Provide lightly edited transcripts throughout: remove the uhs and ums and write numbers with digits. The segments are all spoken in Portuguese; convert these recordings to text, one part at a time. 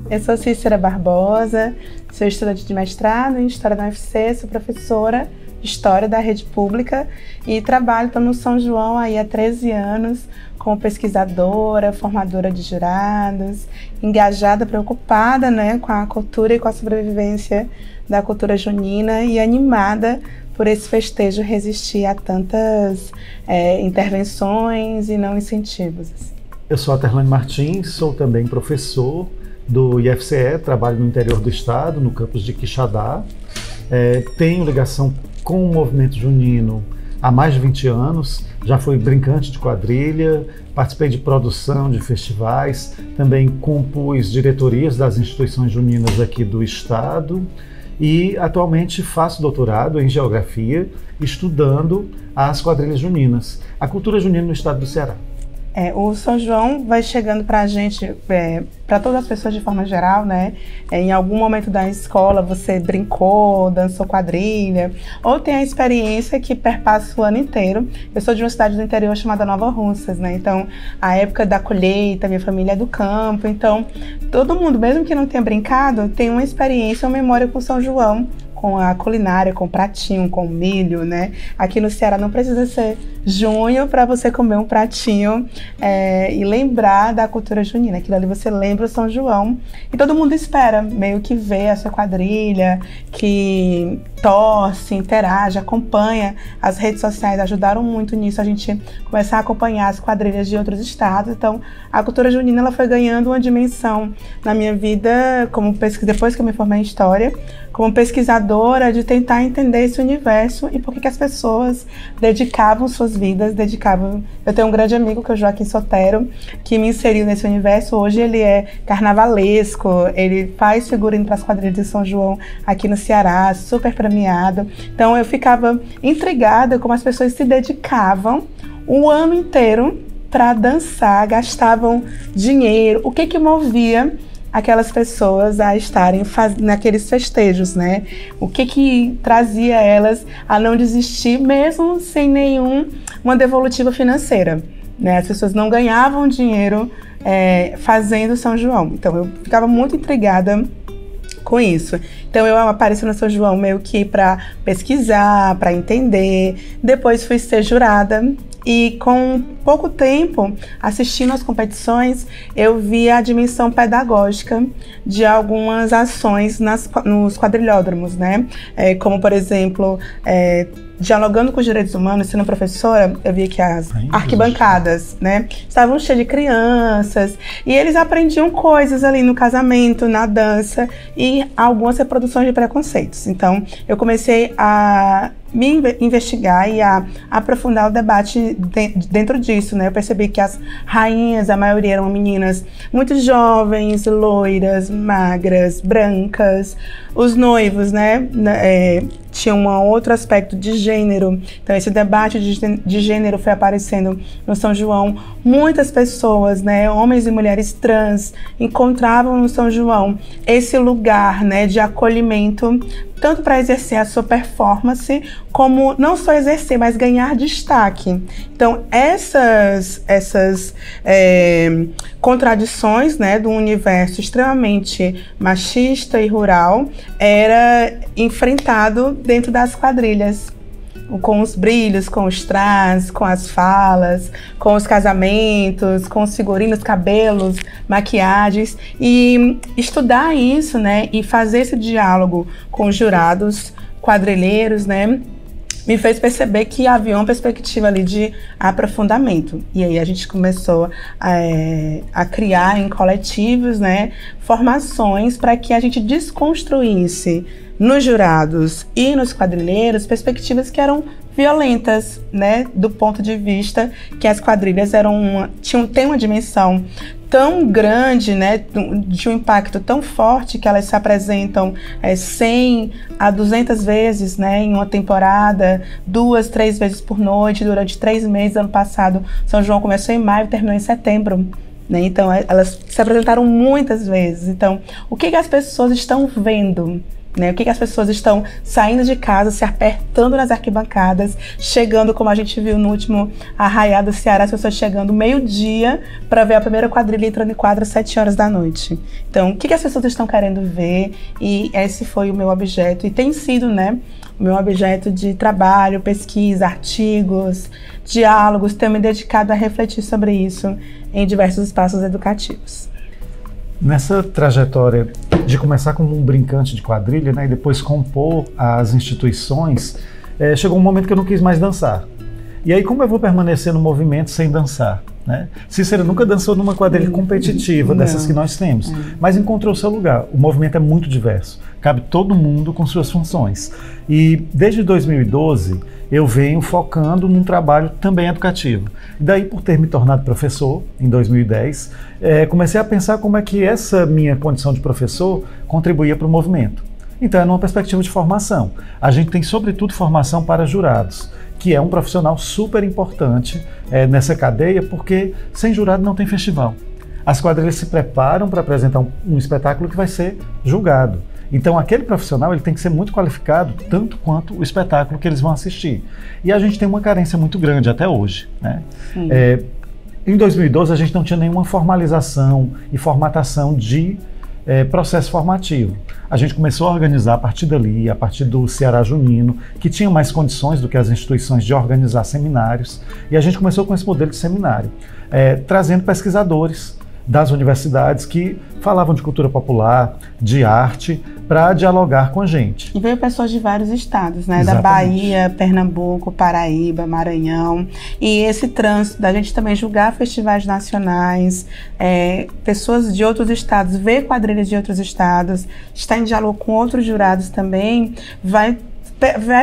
Eu sou Cícera Barbosa, sou estudante de mestrado em História da UFC, sou professora de História da Rede Pública e trabalho no São João aí há 13 anos como pesquisadora, formadora de jurados, engajada, preocupada, né, com a cultura e com a sobrevivência da cultura junina e animada por esse festejo resistir a tantas intervenções e não incentivos. Eu sou Aterlane Martins, sou também professor do IFCE, trabalho no interior do estado, no campus de Quixadá. Tenho ligação com o movimento junino há mais de 20 anos, já fui brincante de quadrilha, participei de produção de festivais, também compus diretorias das instituições juninas aqui do estado e atualmente faço doutorado em geografia, estudando as quadrilhas juninas, a cultura junina no estado do Ceará. O São João vai chegando para a gente, para todas as pessoas de forma geral, né? Em algum momento da escola você brincou, dançou quadrilha, ou tem a experiência que perpassa o ano inteiro. Eu sou de uma cidade do interior chamada Nova Russas, né? Então, a época da colheita, minha família é do campo, então todo mundo, mesmo que não tenha brincado, tem uma experiência, uma memória com São João, com a culinária, com pratinho, com milho, né? Aqui no Ceará não precisa ser junho para você comer um pratinho e lembrar da cultura junina. Aquilo ali você lembra o São João e todo mundo espera, meio que ver essa quadrilha, que torce, interage, acompanha. As redes sociais ajudaram muito nisso, a gente começar a acompanhar as quadrilhas de outros estados. Então, a cultura junina ela foi ganhando uma dimensão na minha vida, como depois que eu me formei em História, como pesquisadora, de tentar entender esse universo e por que as pessoas dedicavam suas vidas, Eu tenho um grande amigo, que é o Joaquim Sotero, que me inseriu nesse universo. Hoje ele é carnavalesco, ele faz figurino para as quadrilhas de São João aqui no Ceará, super premiado. Então eu ficava intrigada como as pessoas se dedicavam o ano inteiro para dançar, gastavam dinheiro, o que movia aquelas pessoas a estarem naqueles festejos, né? O que trazia elas a não desistir, mesmo sem uma devolutiva financeira, né? As pessoas não ganhavam dinheiro fazendo São João. Então eu ficava muito intrigada com isso. Então eu apareci no São João meio que para pesquisar, para entender. Depois fui ser jurada. E com pouco tempo, assistindo às competições, eu vi a dimensão pedagógica de algumas ações nos quadrilhódromos, né? Como, por exemplo, dialogando com os direitos humanos, sendo professora, eu vi que as arquibancadas, né, estavam cheias de crianças e eles aprendiam coisas ali no casamento, na dança e algumas reproduções de preconceitos. Então, eu comecei a me investigar e a aprofundar o debate dentro disso, né? Eu percebi que as rainhas, a maioria eram meninas muito jovens, loiras, magras, brancas. Os noivos, né? Tinha um outro aspecto de gênero. Então esse debate de gênero foi aparecendo no São João. Muitas pessoas, né, homens e mulheres trans, encontravam no São João esse lugar, né, de acolhimento, tanto para exercer a sua performance, como não só exercer, mas ganhar destaque. Então essas contradições, né, do universo extremamente machista e rural era enfrentado dentro das quadrilhas, com os brilhos, com os trajes, com as falas, com os casamentos, com os figurinos, cabelos, maquiagens, e estudar isso, né, e fazer esse diálogo com os jurados quadrilheiros, né, me fez perceber que havia uma perspectiva ali de aprofundamento. E aí a gente começou a criar em coletivos, né, formações para que a gente desconstruísse nos jurados e nos quadrilheiros perspectivas que eram violentas, né, do ponto de vista que as quadrilhas têm uma dimensão tão grande, né, de um impacto tão forte, que elas se apresentam 100 a 200 vezes, né, em uma temporada, 2, 3 vezes por noite, durante 3 meses. Ano passado, São João começou em maio e terminou em setembro. Né? Então, elas se apresentaram muitas vezes. Então, o que as pessoas estão vendo né? O que as pessoas estão saindo de casa, se apertando nas arquibancadas, chegando, como a gente viu no último Arraiá do Ceará, as pessoas chegando meio-dia para ver a primeira quadrilha entrando em quadra às 7 horas da noite. Então, o que as pessoas estão querendo ver? E esse foi o meu objeto, e tem sido, né, o meu objeto de trabalho, pesquisa, artigos, diálogos. Tenho me dedicado a refletir sobre isso em diversos espaços educativos. Nessa trajetória de começar como um brincante de quadrilha, né, e depois compor as instituições, chegou um momento que eu não quis mais dançar. E aí, como eu vou permanecer no movimento sem dançar? Né? Cícera nunca dançou numa quadrilha competitiva dessas que nós temos, mas encontrou seu lugar. O movimento é muito diverso, cabe todo mundo com suas funções. E desde 2012 eu venho focando num trabalho também educativo. E daí, por ter me tornado professor em 2010, comecei a pensar como é que essa minha condição de professor contribuía para o movimento. Então é numa perspectiva de formação. A gente tem sobretudo formação para jurados, que é um profissional super importante nessa cadeia, porque sem jurado não tem festival. As quadrilhas se preparam para apresentar um espetáculo que vai ser julgado. Então aquele profissional ele tem que ser muito qualificado, tanto quanto o espetáculo que eles vão assistir. E a gente tem uma carência muito grande até hoje, né? Em 2012 a gente não tinha nenhuma formalização e formatação de processo formativo. A gente começou a organizar a partir dali, a partir do Ceará Junino, que tinha mais condições do que as instituições de organizar seminários, e a gente começou com esse modelo de seminário, trazendo pesquisadores das universidades que falavam de cultura popular, de arte, para dialogar com a gente. E veio pessoas de vários estados, né? Exatamente. Da Bahia, Pernambuco, Paraíba, Maranhão. E esse trânsito da gente também julgar festivais nacionais, pessoas de outros estados, ver quadrilhas de outros estados, estar em diálogo com outros jurados também, vai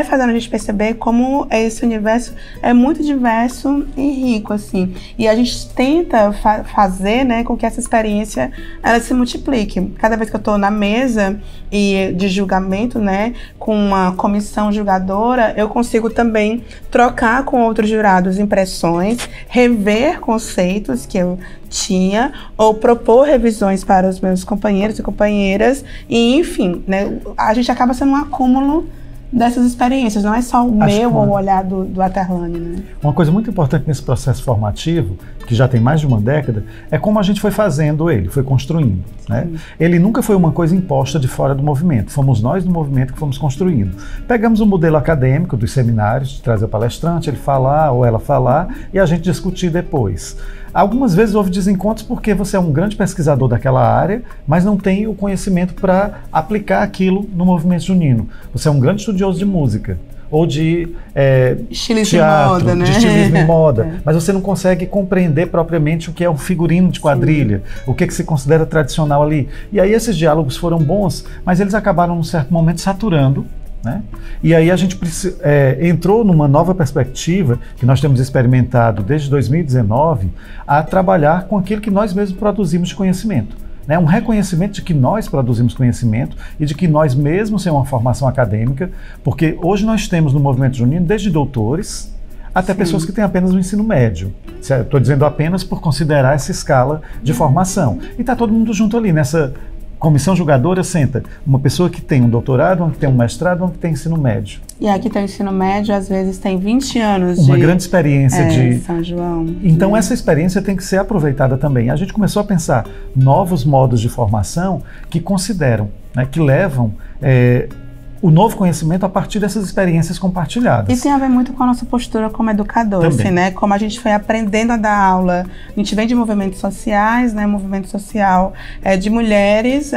fazendo a gente perceber como esse universo é muito diverso e rico, assim. E a gente tenta fazer, né, com que essa experiência ela se multiplique. Cada vez que eu estou na mesa de julgamento, né, com uma comissão julgadora, eu consigo também trocar com outros jurados impressões, rever conceitos que eu tinha, ou propor revisões para os meus companheiros e companheiras, e enfim, né, a gente acaba sendo um acúmulo dessas experiências, não é só o meu ou o olhar do Aterlane, né? Uma coisa muito importante nesse processo formativo, que já tem mais de uma década, é como a gente foi fazendo ele, foi construindo, né? Ele nunca foi uma coisa imposta de fora do movimento, fomos nós do movimento que fomos construindo. Pegamos um modelo acadêmico dos seminários, de trazer o palestrante, ele falar ou ela falar, e a gente discutir depois. Algumas vezes houve desencontros porque você é um grande pesquisador daquela área, mas não tem o conhecimento para aplicar aquilo no movimento junino. Você é um grande estudioso de música, ou de estilismo teatro, e moda, né? de estilismo e moda, mas você não consegue compreender propriamente o que é um figurino de quadrilha, o que se considera tradicional ali. E aí esses diálogos foram bons, mas eles acabaram num certo momento saturando, né? E aí a gente entrou numa nova perspectiva que nós temos experimentado desde 2019 a trabalhar com aquilo que nós mesmos produzimos de conhecimento, né? Um reconhecimento de que nós produzimos conhecimento e de que nós mesmos temos uma formação acadêmica, porque hoje nós temos no movimento junino desde doutores até pessoas que têm apenas o ensino médio. Estou dizendo apenas por considerar essa escala de formação. E está todo mundo junto ali nessa comissão julgadora, senta uma pessoa que tem um doutorado, uma que tem um mestrado, uma que tem ensino médio. E aqui tem o ensino médio, às vezes tem 20 anos uma grande experiência de São João. Então essa experiência tem que ser aproveitada também. A gente começou a pensar novos modos de formação que consideram, né, que levam o novo conhecimento a partir dessas experiências compartilhadas. E tem a ver muito com a nossa postura como educador, assim, né? Como a gente foi aprendendo a dar aula. A gente vem de movimentos sociais, né? Movimento social de mulheres,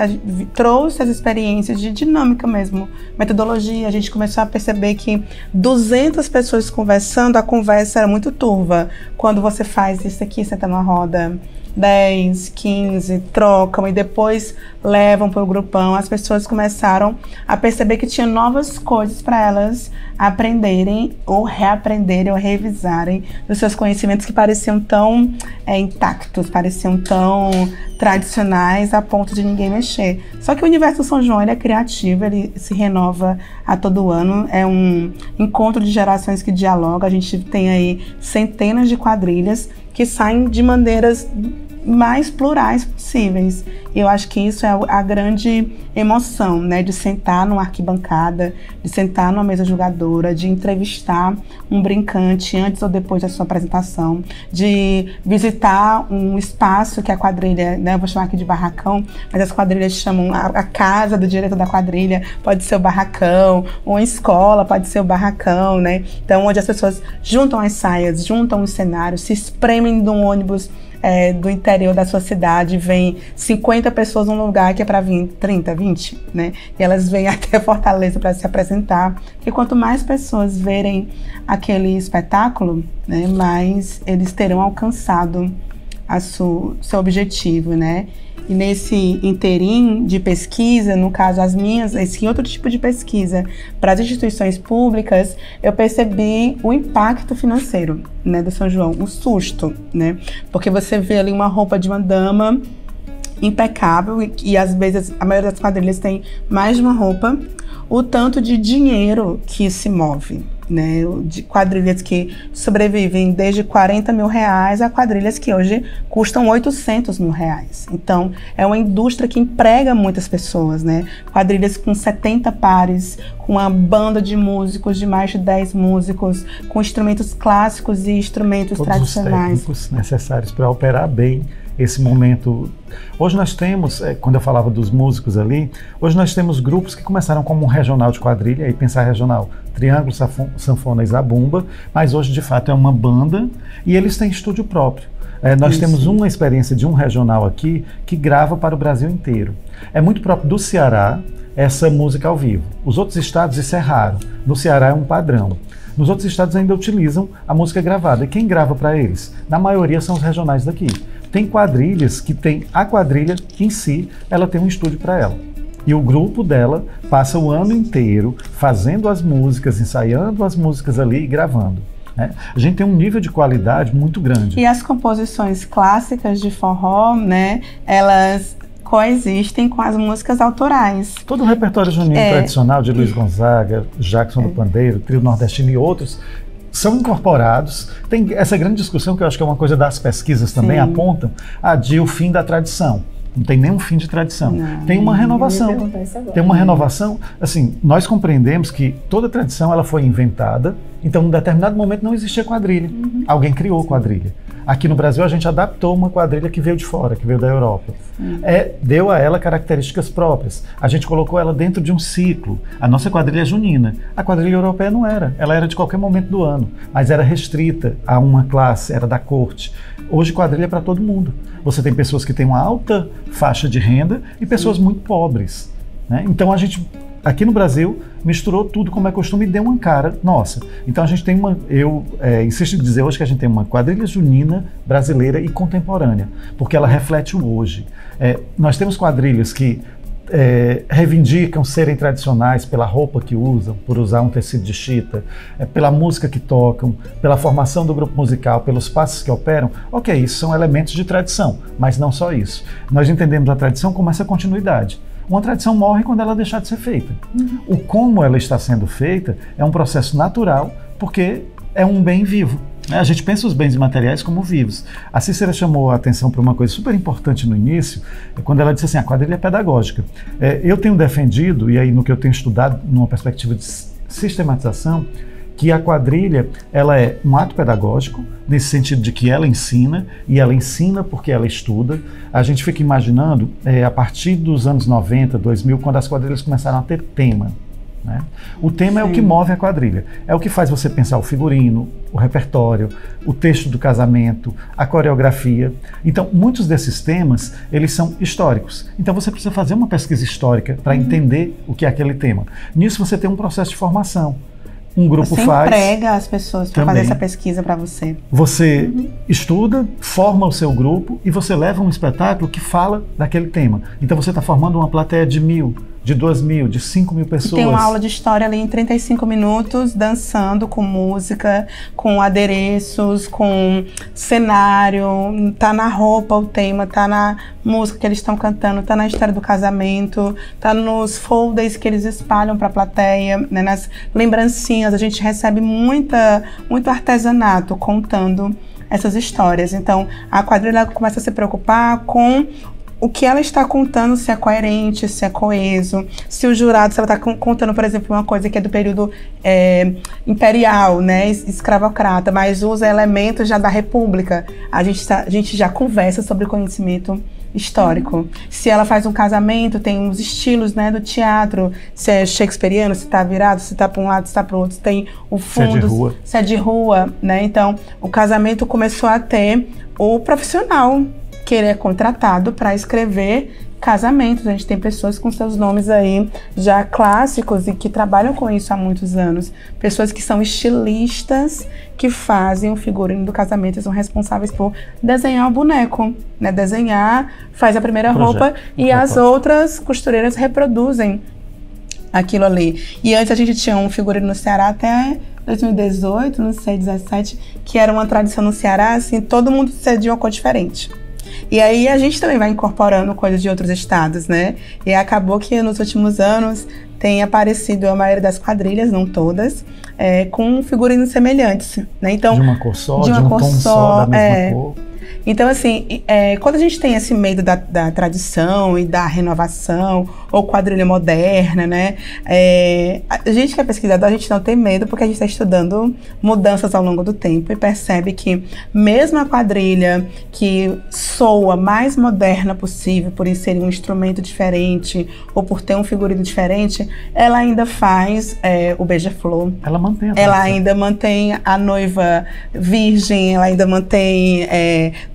trouxe as experiências de dinâmica mesmo, metodologia. A gente começou a perceber que 200 pessoas conversando, a conversa era muito turva. Quando você faz isso aqui, senta numa roda, 10, 15, trocam e depois levam para o grupão. As pessoas começaram a perceber que tinha novas coisas para elas aprenderem ou reaprenderem ou revisarem dos seus conhecimentos que pareciam tão intactos, pareciam tão tradicionais a ponto de ninguém mexer. Só que o universo São João ele é criativo, ele se renova a todo ano, é um encontro de gerações que dialogam. A gente tem aí centenas de quadrilhas que saem de maneiras mais plurais possíveis. Eu acho que isso é a grande emoção, né, de sentar numa arquibancada, de sentar numa mesa julgadora, de entrevistar um brincante antes ou depois da sua apresentação, de visitar um espaço que a quadrilha, né, eu vou chamar aqui de barracão, mas as quadrilhas chamam a casa do diretor da quadrilha, pode ser o barracão, ou a escola pode ser o barracão, né? Então, onde as pessoas juntam as saias, juntam os cenários, se espremem de um ônibus do interior da sua cidade, vem 50 pessoas num lugar que é para vir 30, 20, né? E elas vêm até Fortaleza para se apresentar. E quanto mais pessoas verem aquele espetáculo, né, mais eles terão alcançado seu objetivo, né? E nesse interim de pesquisa, no caso as minhas, esse outro tipo de pesquisa para as instituições públicas, eu percebi o impacto financeiro, né, do São João, o susto, né? Porque você vê ali uma roupa de uma dama impecável e às vezes a maioria das quadrilhas tem mais de uma roupa, o tanto de dinheiro que se move, né, de quadrilhas que sobrevivem desde 40 mil reais a quadrilhas que hoje custam 800 mil reais. Então, é uma indústria que emprega muitas pessoas, né? Quadrilhas com 70 pares, com uma banda de músicos, de mais de 10 músicos, com instrumentos clássicos e instrumentos tradicionais. Todos os técnicos necessários para operar bem esse momento. Hoje nós temos, quando eu falava dos músicos ali, hoje nós temos grupos que começaram como um regional de quadrilha, e pensar regional, Triângulo, Sanfona e Zabumba, mas hoje de fato é uma banda e eles têm estúdio próprio. Nós temos uma experiência de um regional aqui que grava para o Brasil inteiro. É muito próprio do Ceará essa música ao vivo. Os outros estados isso é raro, no Ceará é um padrão. Nos outros estados ainda utilizam a música gravada. E quem grava para eles? Na maioria são os regionais daqui. Tem quadrilhas que tem a quadrilha em si, ela tem um estúdio para ela. E o grupo dela passa o ano inteiro fazendo as músicas, ensaiando as músicas ali e gravando, né? A gente tem um nível de qualidade muito grande. E as composições clássicas de forró, né, elas coexistem com as músicas autorais. Todo o repertório junino tradicional de Luiz Gonzaga, Jackson do Pandeiro, Trio Nordestino e outros são incorporados. Tem essa grande discussão que eu acho que é uma coisa das pesquisas também, apontam de o fim da tradição. Não tem nenhum fim de tradição. Não, tem uma renovação. Tem uma renovação. Assim, nós compreendemos que toda tradição ela foi inventada, então em determinado momento não existia quadrilha. Alguém criou quadrilha. Aqui no Brasil a gente adaptou uma quadrilha que veio de fora, que veio da Europa. Deu a ela características próprias. A gente colocou ela dentro de um ciclo. A nossa quadrilha é junina. A quadrilha europeia não era. Ela era de qualquer momento do ano, mas era restrita a uma classe, era da corte. Hoje quadrilha é para todo mundo. Você tem pessoas que têm uma alta faixa de renda e pessoas muito pobres, né? Então a gente, aqui no Brasil, misturou tudo como é costume e deu uma cara nossa. Então a gente tem eu insisto em dizer hoje que a gente tem uma quadrilha junina brasileira e contemporânea, porque ela reflete o hoje. Nós temos quadrilhas que reivindicam serem tradicionais pela roupa que usam, por usar um tecido de chita, pela música que tocam, pela formação do grupo musical, pelos passos que operam. Ok, isso são elementos de tradição, mas não só isso. Nós entendemos a tradição como essa continuidade. Uma tradição morre quando ela deixar de ser feita. O como ela está sendo feita é um processo natural, porque é um bem vivo. A gente pensa os bens imateriais como vivos. A Cícera chamou a atenção para uma coisa super importante no início, quando ela disse assim, a quadrilha é pedagógica. Eu tenho defendido, e aí no que eu tenho estudado, numa perspectiva de sistematização, que a quadrilha ela é um ato pedagógico, nesse sentido de que ela ensina, e ela ensina porque ela estuda. A gente fica imaginando, a partir dos anos 90, 2000, quando as quadrilhas começaram a ter tema, né? O tema é o que move a quadrilha, é o que faz você pensar o figurino, o repertório, o texto do casamento, a coreografia. Então, muitos desses temas, eles são históricos. Então, você precisa fazer uma pesquisa histórica para entender o que é aquele tema. Nisso, você tem um processo de formação. Um grupo você emprega as pessoas para fazer essa pesquisa para você. Você estuda, forma o seu grupo e você leva um espetáculo que fala daquele tema. Então você está formando uma plateia de 1.000, de 2.000, de 5.000 pessoas. E tem uma aula de história ali em 35 minutos, dançando, com música, com adereços, com cenário, tá na roupa o tema, tá na música que eles estão cantando, tá na história do casamento, tá nos folders que eles espalham para a plateia, né, nas lembrancinhas. A gente recebe muito artesanato contando essas histórias. Então, a quadrilha começa a se preocupar com o que ela está contando, se é coerente, se é coeso, se o jurado, se ela está contando, por exemplo, uma coisa que é do período imperial, né, escravocrata, mas usa elementos já da República. A gente já conversa sobre conhecimento histórico. Se ela faz um casamento, tem uns estilos, né, do teatro, se é shakespeariano, se está virado, se está para um lado, se está para o outro, tem o fundo, se é de rua, né? Então, o casamento começou a ter o profissional que ele é contratado para escrever casamentos. A gente tem pessoas com seus nomes aí já clássicos e que trabalham com isso há muitos anos. Pessoas que são estilistas, que fazem o figurino do casamento e são responsáveis por desenhar o boneco, né? Desenhar, faz a primeira roupa e as outras costureiras reproduzem aquilo ali. E antes a gente tinha um figurino no Ceará até 2018, não sei, 17, que era uma tradição no Ceará, assim, todo mundo cedia uma cor diferente. E aí a gente também vai incorporando coisas de outros estados, né? E acabou que nos últimos anos tem aparecido a maioria das quadrilhas, não todas, com figurinos semelhantes, né? Então, de uma cor só, de um tom só, da mesma cor. Então, assim, quando a gente tem esse medo da tradição e da renovação, ou quadrilha moderna, né? A gente que é pesquisador, a gente não tem medo, porque a gente está estudando mudanças ao longo do tempo e percebe que mesmo a quadrilha que soa mais moderna possível, por inserir um instrumento diferente, ou por ter um figurino diferente, ela ainda faz o beija-flor. Ela mantém a tradição. Ela ainda mantém a noiva virgem, ela ainda mantém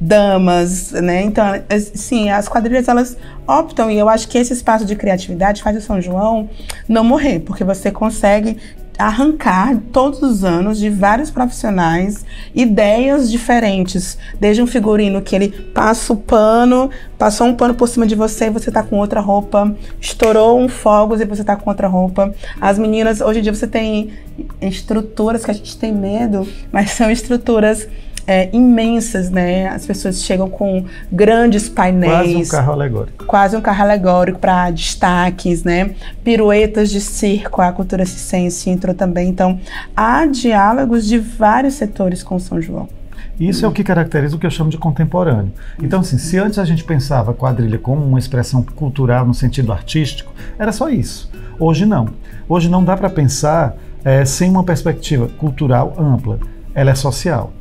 damas, né? Então, sim, as quadrilhas, elas optam, e eu acho que esse espaço de criatividade faz o São João não morrer, porque você consegue arrancar todos os anos de vários profissionais ideias diferentes, desde um figurino que ele passou um pano por cima de você e você tá com outra roupa, estourou um fogos e você tá com outra roupa. As meninas, hoje em dia você tem estruturas que a gente tem medo, mas são estruturas imensas, né? As pessoas chegam com grandes painéis. Quase um carro alegórico para destaques, né? Piruetas de circo, a cultura circense entrou também. Então, há diálogos de vários setores com São João. Isso é o que caracteriza o que eu chamo de contemporâneo. Então, assim, se antes a gente pensava a quadrilha como uma expressão cultural no sentido artístico, era só isso. Hoje não. Hoje não dá para pensar sem uma perspectiva cultural ampla. Ela é social.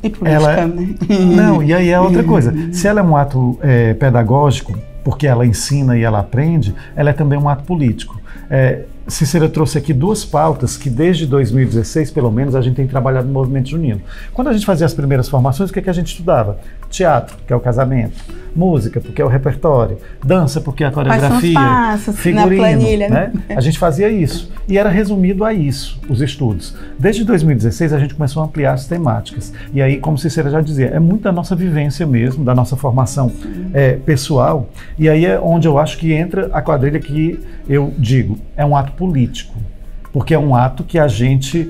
E política, né? Não, e aí é outra coisa. Se ela é um ato pedagógico, porque ela ensina e ela aprende, ela é também um ato político. Cícera trouxe aqui duas pautas que desde 2016, pelo menos, a gente tem trabalhado no movimento junino. Quando a gente fazia as primeiras formações, o que a gente estudava? Teatro, que é o casamento. Música, porque é o repertório. Dança, porque é a coreografia. Passos, figurino, na planilha, né? A gente fazia isso. E era resumido a isso, os estudos. Desde 2016, a gente começou a ampliar as temáticas. E aí, como Cícera já dizia, é muito da nossa vivência mesmo, da nossa formação pessoal. E aí é onde eu acho que entra a quadrilha que eu digo, é um ato político, porque é um ato que a gente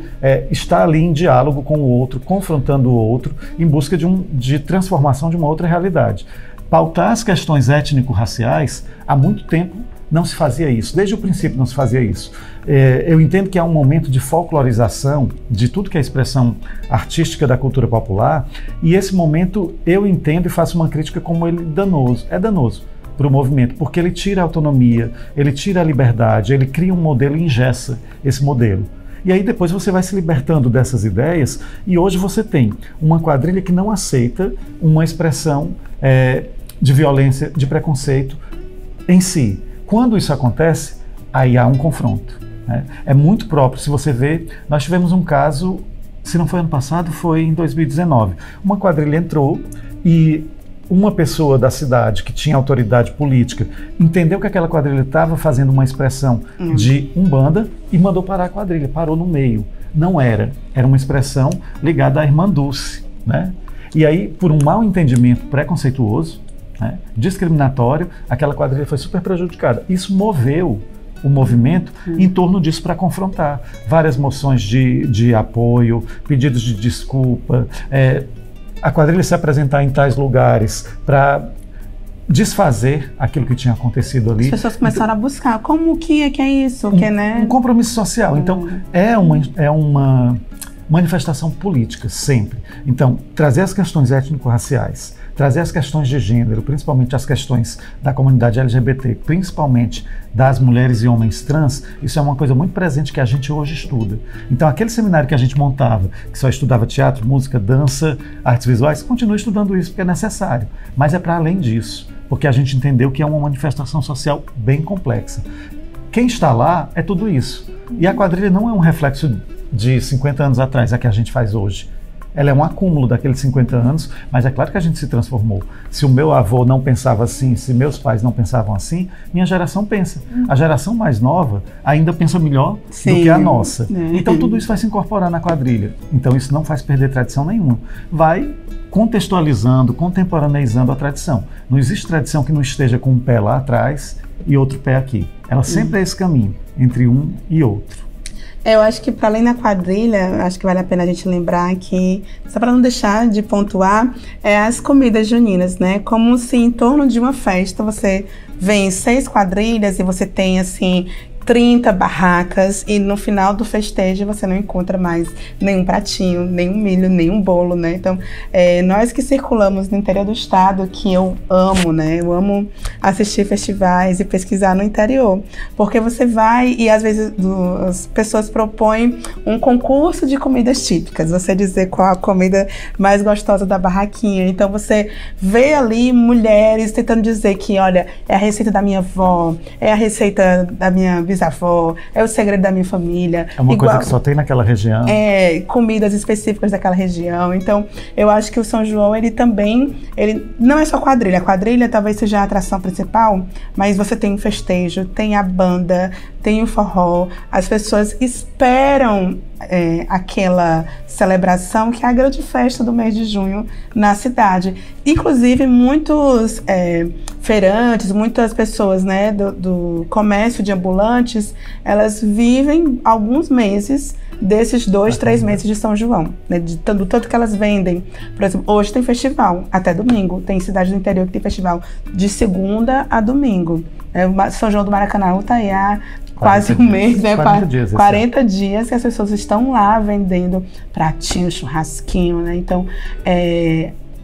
está ali em diálogo com o outro, confrontando o outro, em busca de transformação de uma outra realidade. Pautar as questões étnico-raciais, há muito tempo não se fazia isso, desde o princípio não se fazia isso. Eu entendo que há um momento de folclorização de tudo que é expressão artística da cultura popular, e esse momento eu entendo e faço uma crítica como ele é danoso para o movimento, porque ele tira a autonomia, ele tira a liberdade, ele cria um modelo e engessa esse modelo. E aí depois você vai se libertando dessas ideias, e hoje você tem uma quadrilha que não aceita uma expressão de violência, de preconceito em si. Quando isso acontece, aí há um confronto, né? É muito próprio. Se você vê, nós tivemos um caso, se não foi ano passado, foi em 2019. Uma quadrilha entrou e uma pessoa da cidade que tinha autoridade política entendeu que aquela quadrilha estava fazendo uma expressão de umbanda e mandou parar a quadrilha, parou no meio. Não era uma expressão ligada à Irmã Dulce, né? E aí, por um mau entendimento preconceituoso, né, discriminatório, aquela quadrilha foi super prejudicada. Isso moveu o movimento em torno disso para confrontar. Várias moções de apoio, pedidos de desculpa, a quadrilha se apresentar em tais lugares para desfazer aquilo que tinha acontecido ali. As pessoas começaram a buscar como que é isso, né? Um compromisso social. Então, é uma manifestação política, sempre. Então, trazer as questões étnico-raciais, trazer as questões de gênero, principalmente as questões da comunidade LGBT, principalmente das mulheres e homens trans, isso é uma coisa muito presente que a gente hoje estuda. Então, aquele seminário que a gente montava, que só estudava teatro, música, dança, artes visuais, continua estudando isso porque é necessário, mas é para além disso, porque a gente entendeu que é uma manifestação social bem complexa. Quem está lá é tudo isso. E a quadrilha não é um reflexo de 50 anos atrás, a que a gente faz hoje. Ela é um acúmulo daqueles 50 anos, mas é claro que a gente se transformou. Se o meu avô não pensava assim, se meus pais não pensavam assim, minha geração pensa. A geração mais nova ainda pensa melhor do que a nossa. Então tudo isso vai se incorporar na quadrilha. Então isso não faz perder tradição nenhuma. Vai contextualizando, contemporaneizando a tradição. Não existe tradição que não esteja com um pé lá atrás e outro pé aqui. Ela sempre é esse caminho entre um e outro. Eu acho que, para além da quadrilha, acho que vale a pena a gente lembrar que, só para não deixar de pontuar, as comidas juninas, né? Como se em torno de uma festa você vem 6 quadrilhas e você tem, assim, 30 barracas e no final do festejo você não encontra mais nenhum pratinho, nenhum milho, nenhum bolo, né? Então, nós que circulamos no interior do estado, que eu amo, né? Eu amo assistir festivais e pesquisar no interior, porque você vai e às vezes as pessoas propõem um concurso de comidas típicas, você dizer qual a comida mais gostosa da barraquinha. Então você vê ali mulheres tentando dizer que, olha, é a receita da minha avó, é a receita da minha bisavó, é o segredo da minha família. É uma coisa que só tem naquela região. Comidas específicas daquela região. Então, eu acho que o São João, ele não é só quadrilha. A quadrilha talvez seja a atração principal, mas você tem o festejo, tem a banda, tem o forró. As pessoas esperam aquela celebração que é a grande festa do mês de junho na cidade. Inclusive, muitos feirantes, muitas pessoas, né, do comércio de ambulantes, elas vivem alguns meses desses 2, 3 meses de São João, né, do tanto que elas vendem. Por exemplo, hoje tem festival, até domingo. Tem cidade do interior que tem festival de segunda a domingo. São João do Maracanã está aí há quase um mês, né? 40 dias que as pessoas estão lá vendendo pratinho, churrasquinho, né? Então,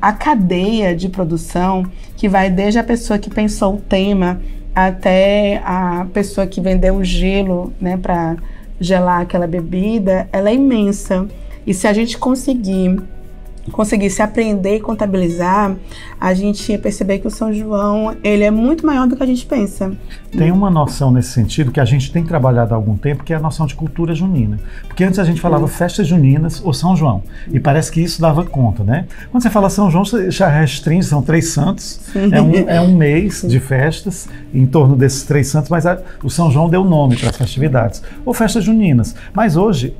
a cadeia de produção, que vai desde a pessoa que pensou o tema até a pessoa que vendeu o gelo, né, para gelar aquela bebida, ela é imensa. E se a gente conseguisse aprender e contabilizar, a gente ia perceber que o São João, ele é muito maior do que a gente pensa. Tem uma noção nesse sentido que a gente tem trabalhado há algum tempo, que é a noção de cultura junina. Porque antes a gente falava festas juninas ou São João, e parece que isso dava conta, né? Quando você fala São João, você já restringe, são 3 santos, é um mês de festas em torno desses 3 santos, mas o São João deu nome para as festividades, ou festas juninas. Mas hoje,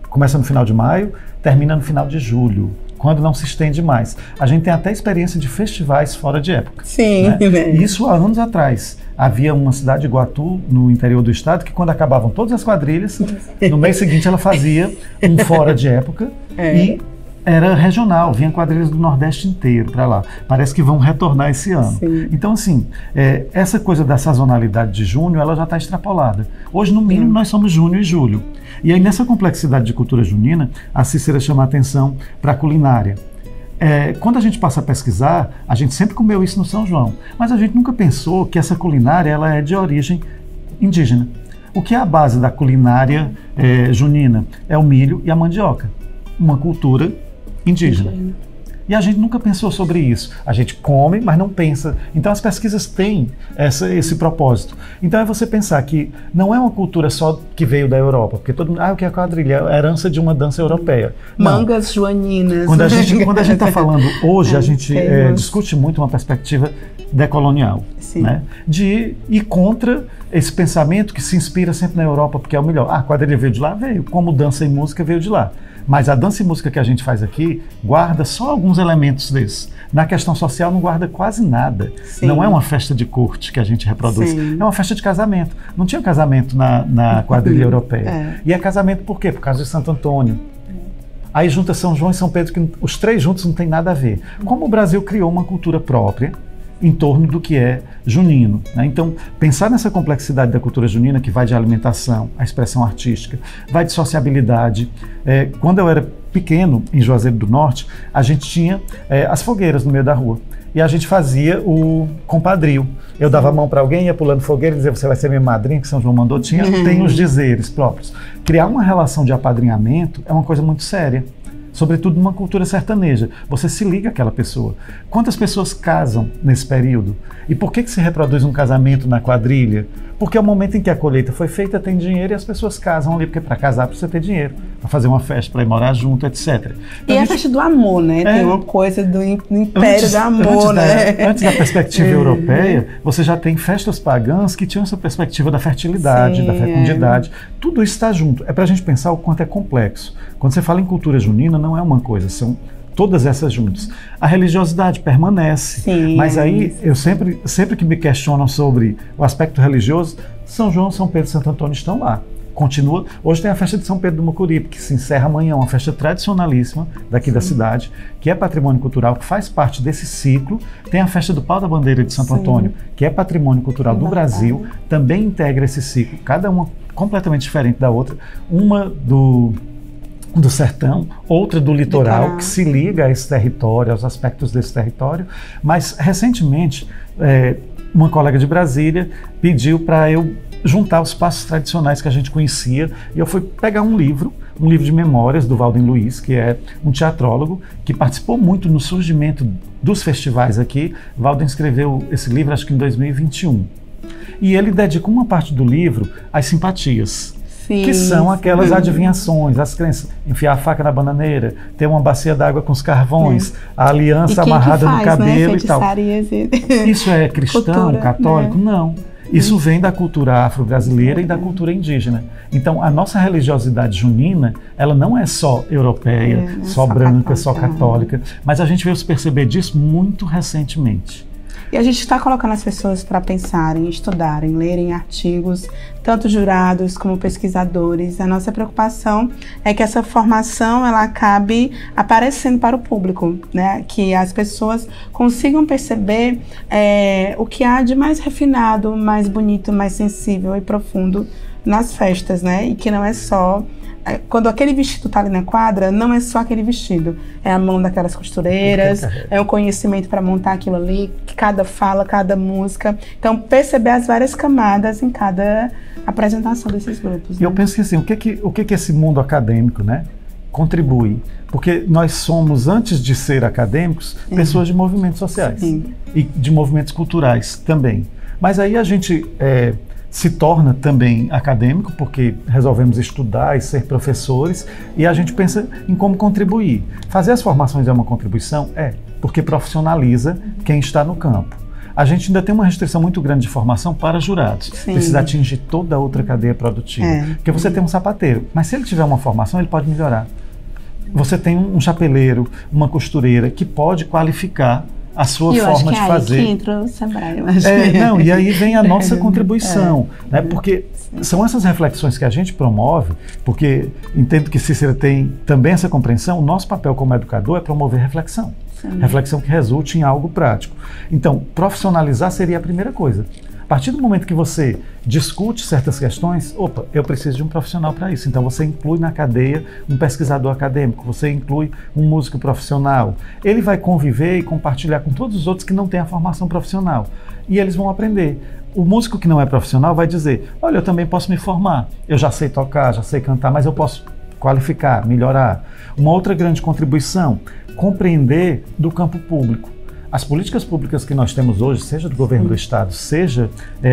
começa no final de maio, termina no final de julho, quando não se estende mais. A gente tem até experiência de festivais fora de época. Sim. Né? Isso há anos atrás. Havia uma cidade, Iguatu, no interior do estado, que quando acabavam todas as quadrilhas, no mês seguinte ela fazia um fora de época e era regional, vinha quadrilhas do Nordeste inteiro para lá. Parece que vão retornar esse ano. Sim. Então, assim, essa coisa da sazonalidade de junho, ela já está extrapolada. Hoje, no mínimo, nós somos junho e julho. E aí, nessa complexidade de cultura junina, a Cícera chama a atenção para a culinária. Quando a gente passa a pesquisar, a gente sempre comeu isso no São João, mas a gente nunca pensou que essa culinária ela é de origem indígena. O que é a base da culinária junina? É o milho e a mandioca, uma cultura indígena. E a gente nunca pensou sobre isso. A gente come, mas não pensa. Então as pesquisas têm esse propósito. Então é você pensar que não é uma cultura só que veio da Europa, porque todo mundo, o que é quadrilha? É a herança de uma dança europeia. Mangas joaninas. Quando a gente está falando hoje, a gente discute muito uma perspectiva decolonial, né? De ir contra esse pensamento que se inspira sempre na Europa, porque é o melhor. A quadrilha veio de lá? Veio. Como dança e música veio de lá. Mas a dança e música que a gente faz aqui guarda só alguns elementos desses. Na questão social não guarda quase nada. Sim. Não é uma festa de corte que a gente reproduz. Sim. É uma festa de casamento. Não tinha casamento na quadrilha europeia. E é casamento por quê? Por causa de Santo Antônio. Aí junta São João e São Pedro, que os 3 juntos não tem nada a ver. Como o Brasil criou uma cultura própria, em torno do que é junino, né? Então, pensar nessa complexidade da cultura junina, que vai de alimentação, a expressão artística, vai de sociabilidade. Quando eu era pequeno, em Juazeiro do Norte, a gente tinha as fogueiras no meio da rua. E a gente fazia o compadrio. Eu dava a mão para alguém, ia pulando fogueira e dizia, você vai ser minha madrinha, que São João mandou. Tem os dizeres próprios. Criar uma relação de apadrinhamento é uma coisa muito séria. Sobretudo numa cultura sertaneja. Você se liga àquela pessoa. Quantas pessoas casam nesse período? E por que se reproduz um casamento na quadrilha? Porque é o momento em que a colheita foi feita, tem dinheiro e as pessoas casam ali, porque para casar precisa ter dinheiro, para fazer uma festa, para ir morar junto, etc. Então, e a festa do amor, né? Tem uma coisa do império do amor, né? Antes da perspectiva europeia, você já tem festas pagãs que tinham essa perspectiva da fertilidade, da fecundidade. Tudo isso está junto. É para a gente pensar o quanto é complexo. Quando você fala em cultura junina, não é uma coisa, são todas essas juntas. A religiosidade permanece, mas aí eu sempre que me questionam sobre o aspecto religioso, São João, São Pedro e Santo Antônio estão lá. Continua. Hoje tem a festa de São Pedro do Mucuripe, que se encerra amanhã, uma festa tradicionalíssima daqui da cidade, que é patrimônio cultural, que faz parte desse ciclo. Tem a festa do Pau da Bandeira de Santo Antônio, que é patrimônio cultural do Brasil, também integra esse ciclo, cada uma completamente diferente da outra. Uma do sertão, outra do litoral, que se liga a esse território, aos aspectos desse território. Mas, recentemente, uma colega de Brasília pediu para eu juntar os passos tradicionais que a gente conhecia, e eu fui pegar um livro de memórias do Valden Luiz, que é um teatrólogo que participou muito no surgimento dos festivais aqui. Valden escreveu esse livro, acho que em 2021. E ele dedica uma parte do livro às simpatias. Que são aquelas adivinhações, as crenças, enfiar a faca na bananeira, ter uma bacia d'água com os carvões, a aliança amarrada no cabelo, né? E tal. Isso é cristão, cultura, católico? Né? Não. Isso vem da cultura afro-brasileira e da cultura indígena. Então, a nossa religiosidade junina, ela não é só europeia, só branca, só católica, mas a gente veio se perceber disso muito recentemente. E a gente está colocando as pessoas para pensarem, estudarem, lerem artigos, tanto jurados como pesquisadores. A nossa preocupação é que essa formação ela acabe aparecendo para o público, né? Que as pessoas consigam perceber o que há de mais refinado, mais bonito, mais sensível e profundo nas festas, né? E que não é só... Quando aquele vestido está ali na quadra, não é só aquele vestido. É a mão daquelas costureiras, é o conhecimento para montar aquilo ali, cada fala, cada música. Então, perceber as várias camadas em cada apresentação desses grupos. E eu penso que assim, o que esse mundo acadêmico, né, contribui? Porque nós somos, antes de ser acadêmicos, pessoas de movimentos sociais e de movimentos culturais também. Mas aí a gente... se torna também acadêmico, porque resolvemos estudar e ser professores, e a gente pensa em como contribuir. Fazer as formações é uma contribuição? Porque profissionaliza quem está no campo. A gente ainda tem uma restrição muito grande de formação para jurados. Precisa atingir toda a outra cadeia produtiva. Porque você tem um sapateiro, mas se ele tiver uma formação, ele pode melhorar. Você tem um chapeleiro, uma costureira, que pode qualificar a sua forma de fazer. Que entra o Sebrae, e aí vem a nossa contribuição, né? Porque são essas reflexões que a gente promove, porque entendo que Cícera tem também essa compreensão. O nosso papel como educador é promover reflexão. Reflexão que resulte em algo prático. Então, profissionalizar seria a primeira coisa. A partir do momento que você discute certas questões, eu preciso de um profissional para isso. Então você inclui na cadeia um pesquisador acadêmico, você inclui um músico profissional. Ele vai conviver e compartilhar com todos os outros que não têm a formação profissional. E eles vão aprender. O músico que não é profissional vai dizer, olha, eu também posso me formar, eu já sei tocar, já sei cantar, mas eu posso qualificar, melhorar. Uma outra grande contribuição, compreender do campo público. As políticas públicas que nós temos hoje, seja do governo do Estado, seja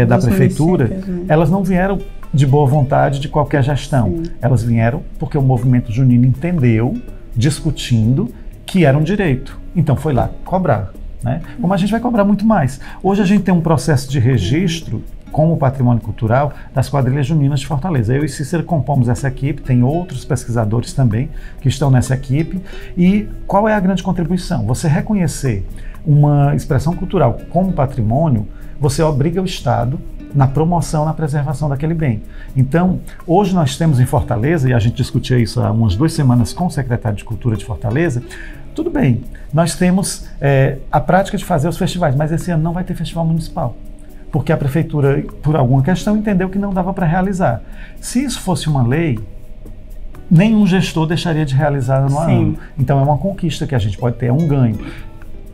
da prefeitura, elas não vieram de boa vontade de qualquer gestão. Elas vieram porque o movimento junino entendeu, discutindo, que era um direito. Então foi lá cobrar, né? Como a gente vai cobrar muito mais. Hoje a gente tem um processo de registro como patrimônio cultural das quadrilhas juninas de Fortaleza. Eu e Cícera compomos essa equipe, tem outros pesquisadores também que estão nessa equipe. E qual é a grande contribuição? Você reconhecer uma expressão cultural como patrimônio, você obriga o Estado na promoção, na preservação daquele bem. Então, hoje nós temos em Fortaleza, e a gente discutia isso há umas 2 semanas com o secretário de Cultura de Fortaleza, tudo bem, nós temos a prática de fazer os festivais, mas esse ano não vai ter festival municipal, porque a prefeitura, por alguma questão, entendeu que não dava para realizar. Se isso fosse uma lei, nenhum gestor deixaria de realizar ano a ano. Então é uma conquista que a gente pode ter, é um ganho.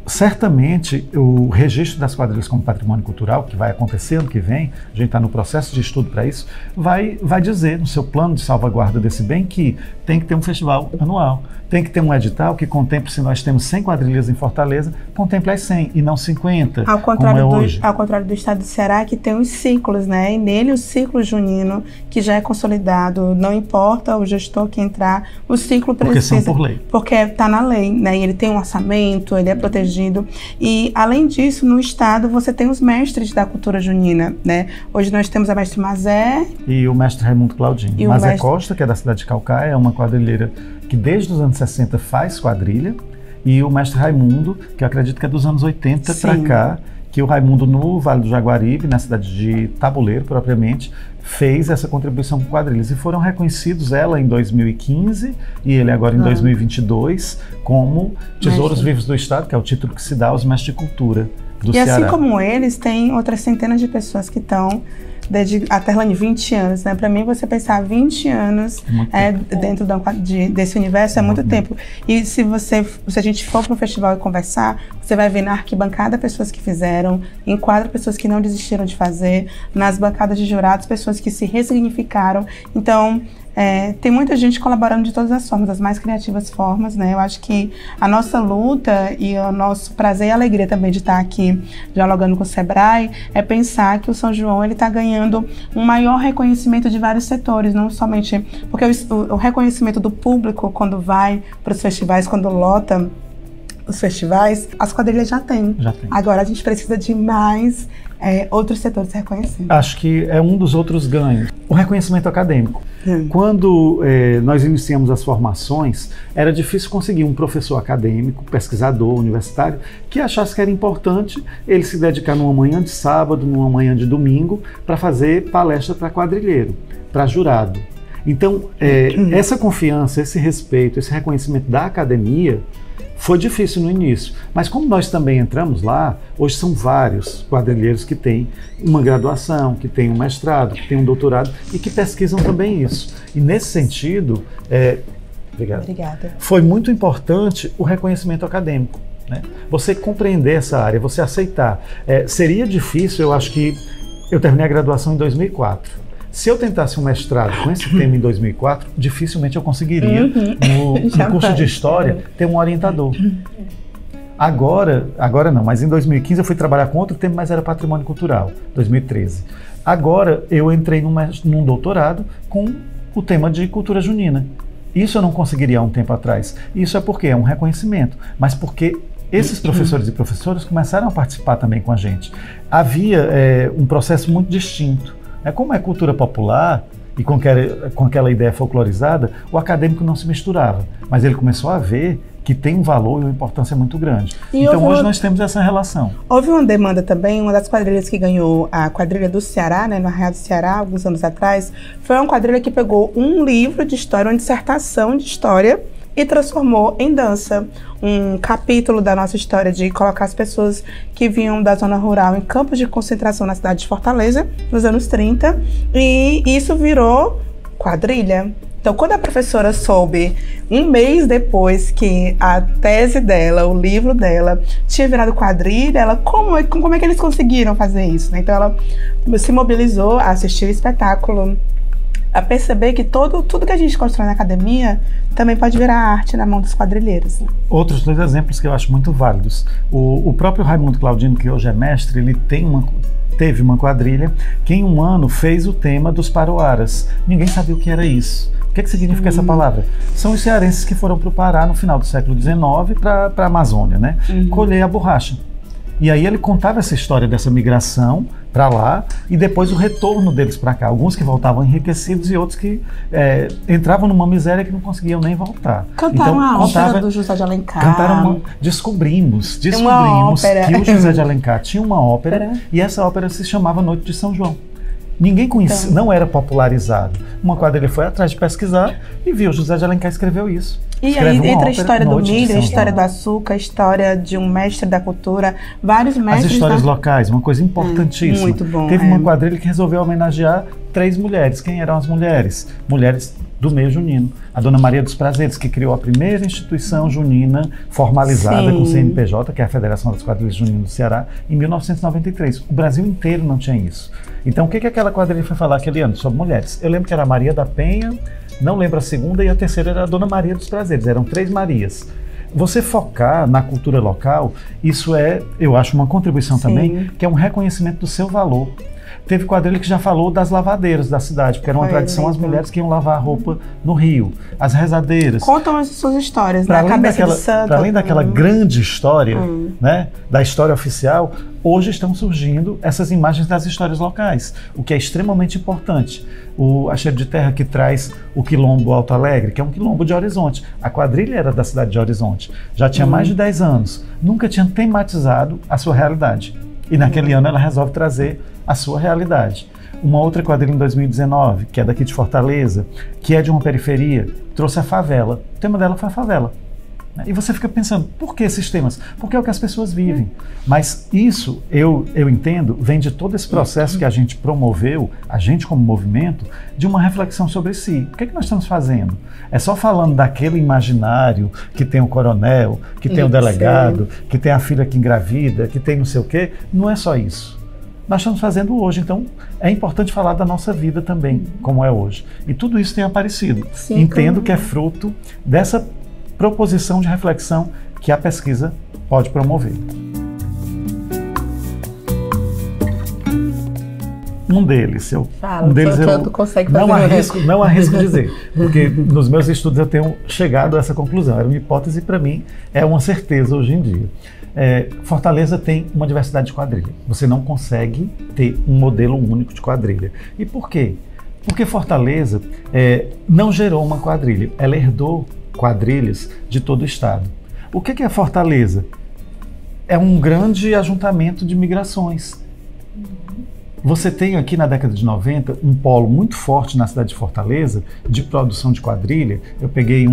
Certamente, o registro das quadrilhas como patrimônio cultural, que vai acontecer ano que vem, a gente está no processo de estudo para isso, vai dizer no seu plano de salvaguarda desse bem que tem que ter um festival anual, tem que ter um edital que contemple, se nós temos 100 quadrilhas em Fortaleza, contemple as 100 e não 50, como é hoje. Ao contrário do estado do Ceará, que tem os ciclos, né? E nele o ciclo junino, que já é consolidado, não importa o gestor que entrar, o ciclo precisa... Porque são por lei. Porque está na lei, né? E ele tem um orçamento, ele é protegido. E, além disso, no estado, você tem os mestres da cultura junina, né? Hoje nós temos a mestre Mazé... E o mestre Raimundo Claudinho. Mazé Costa, que é da cidade de Caucaia, é uma quadrilheira que desde os anos 60 faz quadrilha. E o mestre Raimundo, que eu acredito que é dos anos 80 para cá, que o Raimundo no Vale do Jaguaribe, na cidade de Tabuleiro, propriamente, fez essa contribuição com quadrilhas. E foram reconhecidos, ela em 2015 e ele agora em 2022, como Tesouros Vivos do Estado, que é o título que se dá aos mestres de cultura do Ceará. E assim como eles, tem outras centenas de pessoas que estão... A Terlane, 20 anos, né? Para mim, você pensar 20 anos dentro desse universo é muito tempo. E se a gente for para um festival e conversar, você vai ver na arquibancada pessoas que fizeram, em quadro pessoas que não desistiram de fazer, nas bancadas de jurados pessoas que se ressignificaram. Então, tem muita gente colaborando de todas as formas, das mais criativas formas, né? Eu acho que a nossa luta e o nosso prazer e alegria também de estar aqui dialogando com o Sebrae é pensar que o São João ele está ganhando um maior reconhecimento de vários setores, não somente porque o reconhecimento do público quando vai para os festivais, quando lota os festivais, as quadrilhas já tem. Agora a gente precisa de mais outros setores reconhecendo. Acho que é um dos outros ganhos. O reconhecimento acadêmico. Quando nós iniciamos as formações, era difícil conseguir um professor acadêmico, pesquisador, universitário, que achasse que era importante ele se dedicar numa manhã de sábado, numa manhã de domingo, para fazer palestra para quadrilheiro, para jurado. Então, essa confiança, esse respeito, esse reconhecimento da academia foi difícil no início, mas como nós também entramos lá, hoje são vários quadrilheiros que têm uma graduação, que têm um mestrado, que têm um doutorado e que pesquisam também isso. E nesse sentido, Obrigada. Foi muito importante o reconhecimento acadêmico, né? Você compreender essa área, você aceitar. Seria difícil, eu acho que eu terminei a graduação em 2004. Se eu tentasse um mestrado com esse tema em 2004, dificilmente eu conseguiria, no curso de História, ter um orientador. Agora não, mas em 2015 eu fui trabalhar com outro tema, mas era patrimônio cultural, 2013. Agora eu entrei num doutorado com o tema de cultura junina. Isso eu não conseguiria há um tempo atrás. Isso é porque é um reconhecimento, mas porque esses professores e professoras começaram a participar também com a gente. Havia um processo muito distinto. Como é cultura popular e com aquela ideia folclorizada, o acadêmico não se misturava, mas ele começou a ver que tem um valor e uma importância muito grande. Então hoje nós temos essa relação. Houve uma demanda também, uma das quadrilhas que ganhou a quadrilha do Ceará, né, no Arraial do Ceará, alguns anos atrás, foi uma quadrilha que pegou um livro de história, uma dissertação de história, e transformou em dança um capítulo da nossa história de colocar as pessoas que vinham da zona rural em campos de concentração na cidade de Fortaleza, nos anos 30, e isso virou quadrilha. Então, quando a professora soube, um mês depois, que a tese dela, o livro dela, tinha virado quadrilha, ela, como é que eles conseguiram fazer isso? Então, ela se mobilizou a assistir o espetáculo, a perceber que tudo que a gente constrói na academia também pode virar arte na mão dos quadrilheiros. Outros dois exemplos que eu acho muito válidos. O próprio Raimundo Claudino, que hoje é mestre, ele teve uma quadrilha que em um ano fez o tema dos Paroaras. Ninguém sabia o que era isso. O que significa essa palavra? São os cearenses que foram para o Pará no final do século XIX para a Amazônia, né? Colher a borracha. E aí ele contava essa história dessa migração para lá e depois o retorno deles para cá. Alguns que voltavam enriquecidos e outros que entravam numa miséria que não conseguiam nem voltar. Cantaram a ópera do José de Alencar. Descobrimos que o José de Alencar tinha uma ópera e essa ópera se chamava Noite de São João. Ninguém conhecia, não era popularizado. Uma quadrilha foi atrás de pesquisar e viu José de Alencar escreveu isso. E aí entra a história do milho, a história do açúcar, a história de um mestre da cultura, vários mestres... As histórias locais, uma coisa importantíssima. Muito bom. Teve uma quadrilha que resolveu homenagear 3 mulheres. Quem eram as mulheres? Mulheres do meio junino. A Dona Maria dos Prazeres, que criou a primeira instituição junina formalizada com o CNPJ, que é a Federação das Quadrilhas Juninas do Ceará, em 1993. O Brasil inteiro não tinha isso. Então, o que aquela quadrilha foi falar aquele ano? Sobre mulheres. Eu lembro que era a Maria da Penha, não lembro a segunda, e a terceira era a Dona Maria dos Prazeres. Eram 3 Marias. Você focar na cultura local, isso é, eu acho, uma contribuição também, que é um reconhecimento do seu valor. Teve quadrilha que já falou das lavadeiras da cidade, porque era uma tradição as mulheres que iam lavar a roupa no rio. As rezadeiras. Contam as suas histórias, né? A cabeça de santo. Para além daquela grande história, né, da história oficial, hoje estão surgindo essas imagens das histórias locais, o que é extremamente importante. A Cheiro de Terra que traz o Quilombo Alto Alegre, que é um quilombo de Horizonte. A quadrilha era da cidade de Horizonte. Já tinha mais de 10 anos. Nunca tinha tematizado a sua realidade. E naquele ano ela resolve trazer a sua realidade. Uma outra quadrilha em 2019, que é daqui de Fortaleza, que é de uma periferia, trouxe a favela. O tema dela foi a favela. E você fica pensando, por que esses temas? Porque é o que as pessoas vivem. Mas isso, eu entendo, vem de todo esse processo que a gente promoveu, a gente como movimento, de uma reflexão sobre si. O que é que nós estamos fazendo? É só falando daquele imaginário que tem o coronel, que tem o delegado, que tem a filha que engravida, que tem não sei o quê? Não é só isso. Nós estamos fazendo hoje, então é importante falar da nossa vida também, como é hoje. E tudo isso tem aparecido. Entendo que é fruto dessa proposição de reflexão que a pesquisa pode promover. Um deles eu não arrisco dizer, porque nos meus estudos eu tenho chegado a essa conclusão. Era uma hipótese, para mim é uma certeza hoje em dia. Fortaleza tem uma diversidade de quadrilha. Você não consegue ter um modelo único de quadrilha. E por quê? Porque Fortaleza não gerou uma quadrilha, ela herdou quadrilhas de todo o estado. O que é Fortaleza? É um grande ajuntamento de migrações. Você tem aqui na década de 90 um polo muito forte na cidade de Fortaleza de produção de quadrilha. Eu peguei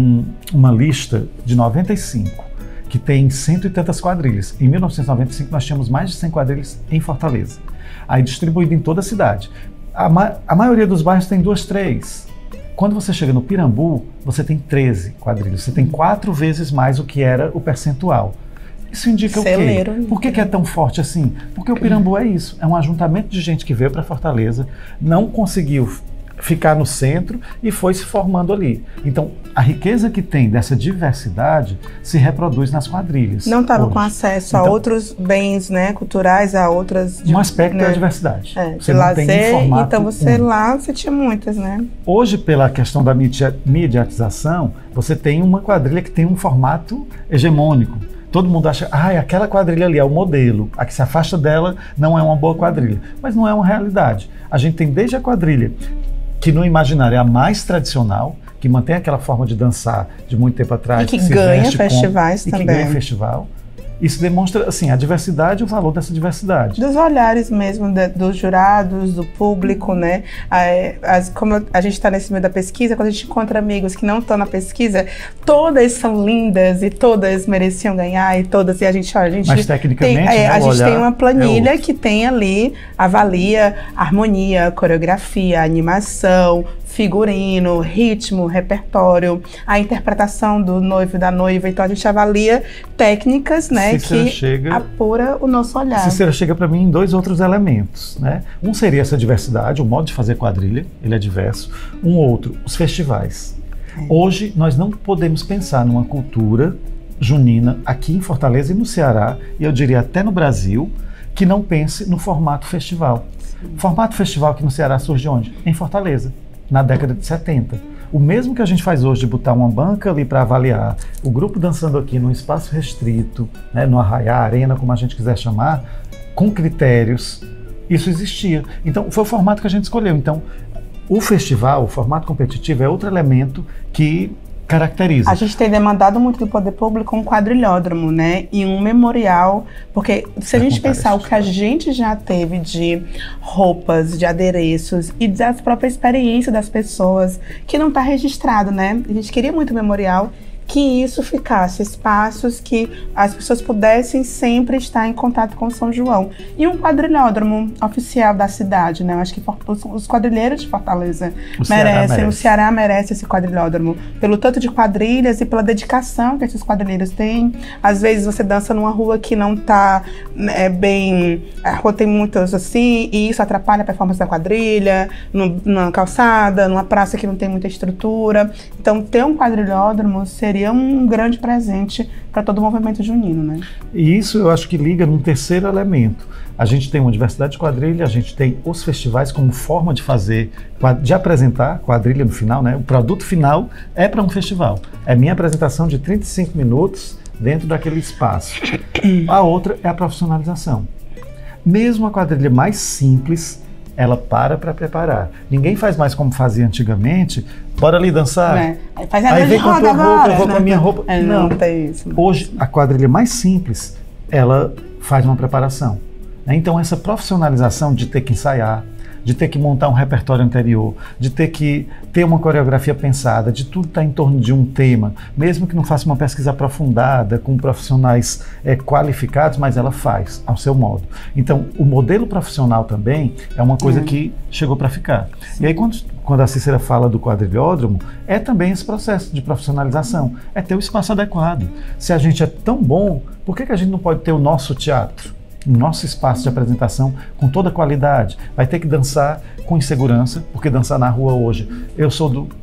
uma lista de 95, que tem 100 e tantas quadrilhas. Em 1995 nós tínhamos mais de 100 quadrilhas em Fortaleza, aí distribuído em toda a cidade. A maioria dos bairros tem 2, 3. Quando você chega no Pirambu, você tem 13 quadrilhas. Você tem 4 vezes mais o que era o percentual. Isso indica o quê? Por que é tão forte assim? Porque o Pirambu é isso. É um ajuntamento de gente que veio para Fortaleza, não conseguiu ficar no centro e foi se formando ali. Então, a riqueza que tem dessa diversidade se reproduz nas quadrilhas. Não estava com acesso a outros bens, né, culturais, a outras... Um aspecto é a diversidade. Você não tem um formato então você lá, você tinha muitas, né? Hoje, pela questão da mediatização, você tem uma quadrilha que tem um formato hegemônico. Todo mundo acha, aquela quadrilha ali é o modelo, a que se afasta dela não é uma boa quadrilha. Mas não é uma realidade. A gente tem desde a quadrilha que no imaginário é a mais tradicional, que mantém aquela forma de dançar de muito tempo atrás. E que ganha festivais também. E que ganha festival. Isso demonstra, assim, a diversidade e o valor dessa diversidade. Dos olhares mesmo, dos jurados, do público, né? Como a gente está nesse meio da pesquisa, quando a gente encontra amigos que não estão na pesquisa, todas são lindas e todas mereciam ganhar e todas, e a gente, olha, a gente mas tecnicamente, tem, a gente tem uma planilha que tem ali, avalia harmonia, coreografia, animação, figurino, ritmo, repertório, a interpretação do noivo e da noiva. Então a gente avalia técnicas, né, apura o nosso olhar. Cícera chega para mim em 2 outros elementos, né? Um seria essa diversidade, o modo de fazer quadrilha, ele é diverso. Um outro, os festivais. Hoje nós não podemos pensar numa cultura junina aqui em Fortaleza e no Ceará, e eu diria até no Brasil, que não pense no formato festival. Formato festival aqui no Ceará surge onde? Em Fortaleza, na década de 70. O mesmo que a gente faz hoje de botar uma banca ali para avaliar, o grupo dançando aqui num espaço restrito, né, no arraiá, arena, como a gente quiser chamar, com critérios, isso existia. Então, foi o formato que a gente escolheu. Então, o festival, o formato competitivo, é outro elemento que caracteriza. A gente tem demandado muito do poder público um quadrilhódromo, né? E um memorial, porque se a gente pensar o que a gente já teve de roupas, de adereços e da própria experiência das pessoas, que não está registrado, né? A gente queria muito memorial que isso ficasse, espaços que as pessoas pudessem sempre estar em contato com São João. E um quadrilhódromo oficial da cidade, né? Eu acho que os quadrilheiros de Fortaleza merecem, o Ceará merece esse quadrilhódromo, pelo tanto de quadrilhas e pela dedicação que esses quadrilheiros têm. Às vezes você dança numa rua que não está bem... A rua tem muitas assim, e isso atrapalha a performance da quadrilha, numa calçada, numa praça que não tem muita estrutura. Então, ter um quadrilhódromo seria um grande presente para todo o movimento junino, né? E isso eu acho que liga num terceiro elemento. A gente tem uma diversidade de quadrilha, a gente tem os festivais como forma de fazer, de apresentar quadrilha no final, né? O produto final é para um festival. É minha apresentação de 35 minutos dentro daquele espaço. A outra é a profissionalização. Mesmo a quadrilha mais simples, ela para preparar. Ninguém faz mais como fazia antigamente. Bora ali dançar. Faz aí vem com a tua roupa, eu vou com a minha roupa. Não tem isso. Hoje, a quadrilha mais simples, ela faz uma preparação. Então, essa profissionalização de ter que ensaiar, de ter que montar um repertório anterior, de ter que ter uma coreografia pensada, de tudo estar em torno de um tema, mesmo que não faça uma pesquisa aprofundada com profissionais qualificados, mas ela faz ao seu modo. Então, o modelo profissional também é uma coisa que chegou para ficar. Sim. E aí, quando a Cícera fala do quadrilhódromo, é também esse processo de profissionalização, é ter o espaço adequado. Se a gente é tão bom, por que a gente não pode ter o nosso teatro? Nosso espaço de apresentação com toda a qualidade. Vai ter que dançar com insegurança, porque dançar na rua hoje,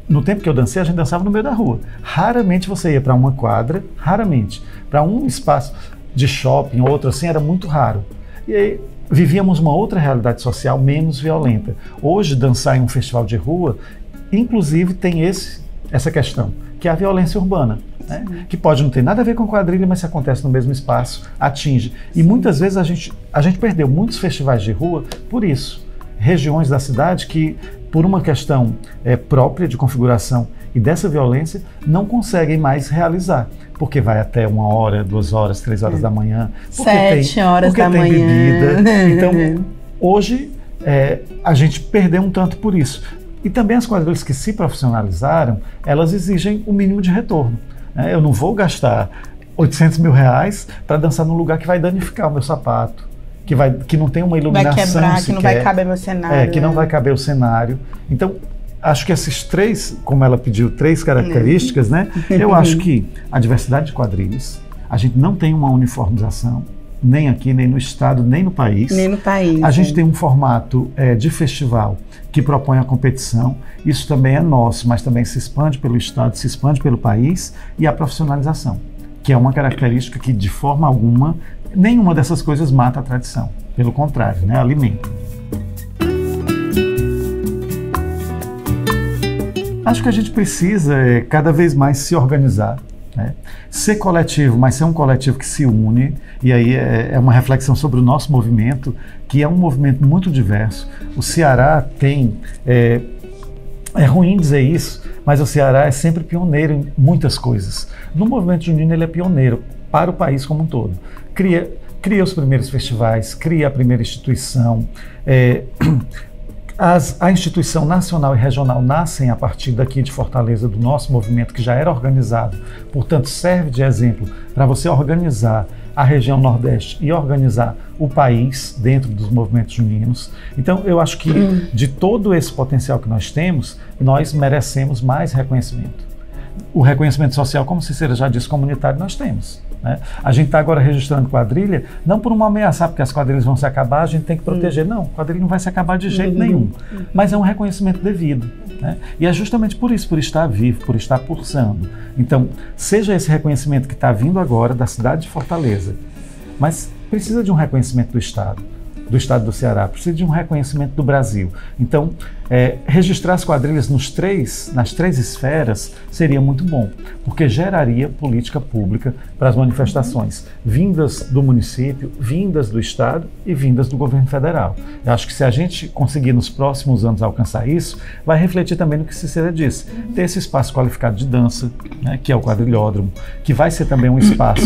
no tempo que eu dancei, a gente dançava no meio da rua. Raramente você ia para uma quadra, raramente. Para um espaço de shopping, outro assim, era muito raro. E aí vivíamos uma outra realidade social menos violenta. Hoje, dançar em um festival de rua, inclusive tem essa questão, que é a violência urbana. Né? Que pode não ter nada a ver com quadrilha, mas se acontece no mesmo espaço, atinge. E muitas vezes a gente perdeu muitos festivais de rua por isso. Regiões da cidade que, por uma questão própria de configuração e dessa violência, não conseguem mais realizar. Porque vai até 1 hora, 2 horas, 3 horas da manhã. 7 horas da manhã. Bebida. Então, hoje, a gente perdeu um tanto por isso. E também as quadrilhas que se profissionalizaram, elas exigem o mínimo de retorno. Eu não vou gastar R$800 mil para dançar num lugar que vai danificar o meu sapato, que não tem uma iluminação vai quebrar, sequer, que não vai caber meu cenário. Que não vai caber o cenário. Então, acho que esses 3, como ela pediu, 3 características, né? Eu acho que a diversidade de quadrilhas, a gente não tem uma uniformização, nem aqui, nem no estado, nem no país. Nem no país. A gente tem um formato de festival que propõe a competição. Isso também é nosso, mas também se expande pelo estado, se expande pelo país, e a profissionalização, que é uma característica que, de forma alguma, nenhuma dessas coisas mata a tradição. Pelo contrário, né? Alimenta. Acho que a gente precisa cada vez mais se organizar. Ser coletivo, mas ser um coletivo que se une, e aí é uma reflexão sobre o nosso movimento, que é um movimento muito diverso. O Ceará tem, é ruim dizer isso, mas o Ceará é sempre pioneiro em muitas coisas. No movimento junino ele é pioneiro para o país como um todo. Cria os primeiros festivais, cria a primeira instituição, a instituição nacional e regional nascem a partir daqui de Fortaleza, do nosso movimento que já era organizado, portanto serve de exemplo para você organizar a região Nordeste e organizar o país dentro dos movimentos juninos. Então eu acho que de todo esse potencial que nós temos, nós merecemos mais reconhecimento. O reconhecimento social, como Cícera já disse, comunitário, nós temos. Né? A gente está agora registrando quadrilha, não por uma ameaça, porque as quadrilhas vão se acabar, a gente tem que proteger. Não, quadrilha não vai se acabar de jeito nenhum. Mas é um reconhecimento devido. Né? E é justamente por isso, por estar vivo, por estar pulsando. Então, seja esse reconhecimento que está vindo agora da cidade de Fortaleza, mas precisa de um reconhecimento do Estado do Ceará, precisa de um reconhecimento do Brasil. Então, registrar as quadrilhas nas três esferas seria muito bom, porque geraria política pública para as manifestações vindas do município, vindas do Estado e vindas do governo federal. Eu acho que se a gente conseguir nos próximos anos alcançar isso, vai refletir também no que Cícera disse, ter esse espaço qualificado de dança, né, que é o quadrilhódromo, que vai ser também um espaço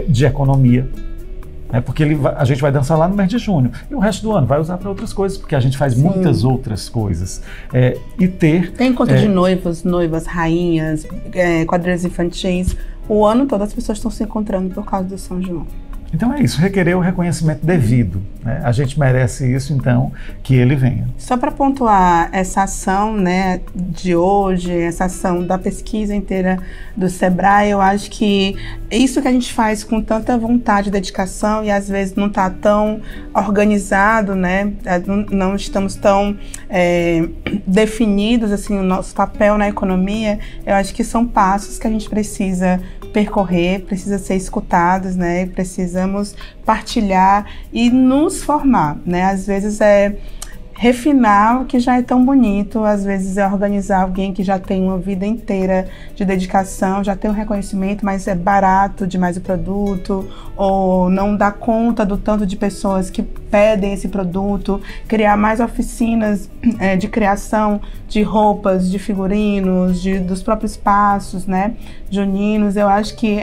de economia, Porque a gente vai dançar lá no mês de junho. E o resto do ano vai usar para outras coisas, porque a gente faz muitas outras coisas. Tem encontro de noivos, noivas, rainhas, quadrilhas infantis. O ano todo as pessoas estão se encontrando por causa do São João. Então é isso, requerer o reconhecimento devido, né? A gente merece isso, então, que ele venha. Só para pontuar essa ação, né, de hoje, essa ação da pesquisa inteira do Sebrae, eu acho que isso que a gente faz com tanta vontade e dedicação e às vezes não está tão organizado, né, não estamos tão definidos, assim, o nosso papel na economia, eu acho que são passos que a gente precisa percorrer, precisa ser escutados, né, precisamos partilhar e nos formar, né, às vezes refinar o que já é tão bonito, às vezes é organizar alguém que já tem uma vida inteira de dedicação, já tem um reconhecimento, mas é barato demais o produto, ou não dá conta do tanto de pessoas que pedem esse produto, criar mais oficinas de criação de roupas, de figurinos, dos próprios espaços, né, juninos. Eu acho que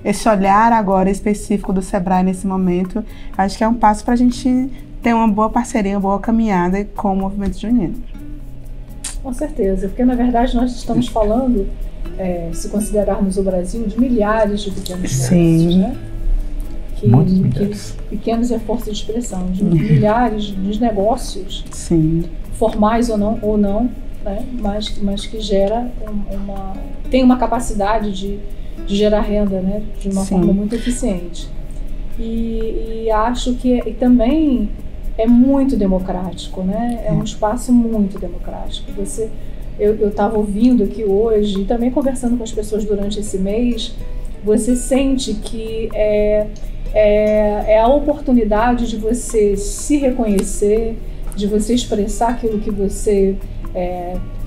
esse olhar agora específico do Sebrae nesse momento, acho que é um passo para a gente ter uma boa parceria, uma boa caminhada com o movimento junino. Com certeza, porque na verdade nós estamos falando, se considerarmos o Brasil, de milhares de pequenos negócios, né? Pequenos é força de expressão, de milhares de negócios, sim, formais ou não, né? mas que tem uma capacidade de gerar renda, né? De uma forma muito eficiente. E acho que também é muito democrático, né? É um espaço muito democrático. Eu estava ouvindo aqui hoje e também conversando com as pessoas durante esse mês, você sente que é a oportunidade de você se reconhecer, de você expressar aquilo que você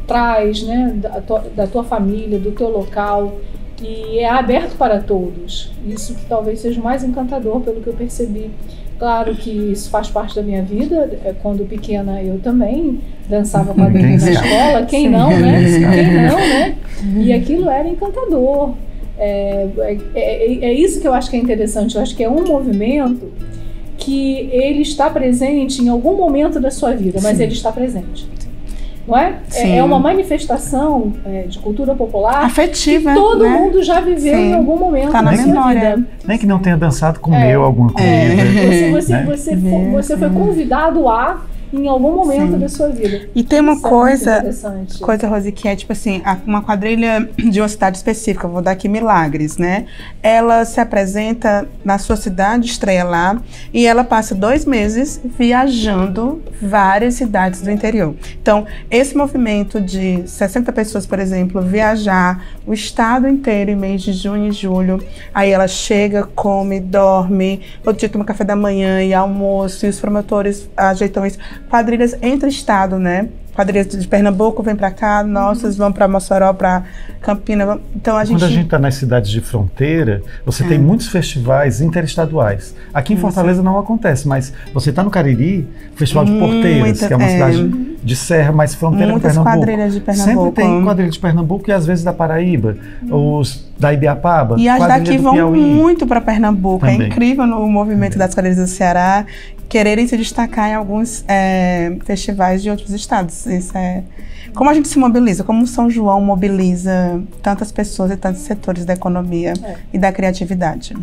traz, né? Da tua família, do teu local, e é aberto para todos. Isso que talvez seja o mais encantador, pelo que eu percebi. Claro que isso faz parte da minha vida. Quando pequena eu também dançava quadrilha na escola. Quem não, né? E aquilo era encantador. É isso que eu acho que é interessante. Eu acho que é um movimento que ele está presente em algum momento da sua vida, mas ele está presente. Não é? É uma manifestação de cultura popular afetiva, que todo mundo já viveu em algum momento tá na da sua vida. Nem que não tenha dançado, comeu alguma comida. Você foi convidado em algum momento da sua vida. E tem uma coisa, Rose, que é tipo assim, uma quadrilha de uma cidade específica, vou dar aqui Milagres, né? Ela se apresenta na sua cidade, estreia lá, e ela passa 2 meses viajando várias cidades do interior. Então, esse movimento de 60 pessoas, por exemplo, viajar o estado inteiro em mês de junho e julho, aí ela chega, come, dorme, outro dia toma café da manhã e almoço, e os promotores ajeitam isso. Quadrilhas entre estado, né? Quadrilhas de Pernambuco vem para cá, nossas vão para Mossoró, para Campina. Então quando a gente está nas cidades de fronteira, você tem muitos festivais interestaduais. Aqui em Fortaleza não acontece, mas você está no Cariri, o Festival de Porteiras, que é uma cidade de serra, mas fronteira com Pernambuco. Muitas quadrilhas de Pernambuco. Sempre tem quadrilha de Pernambuco e às vezes da Paraíba, os da Ibiapaba. E as daqui vão muito para Pernambuco. Também. É incrível no movimento das quadrilhas do Ceará quererem se destacar em alguns festivais de outros estados. Isso como a gente se mobiliza, como o São João mobiliza tantas pessoas e tantos setores da economia e da criatividade.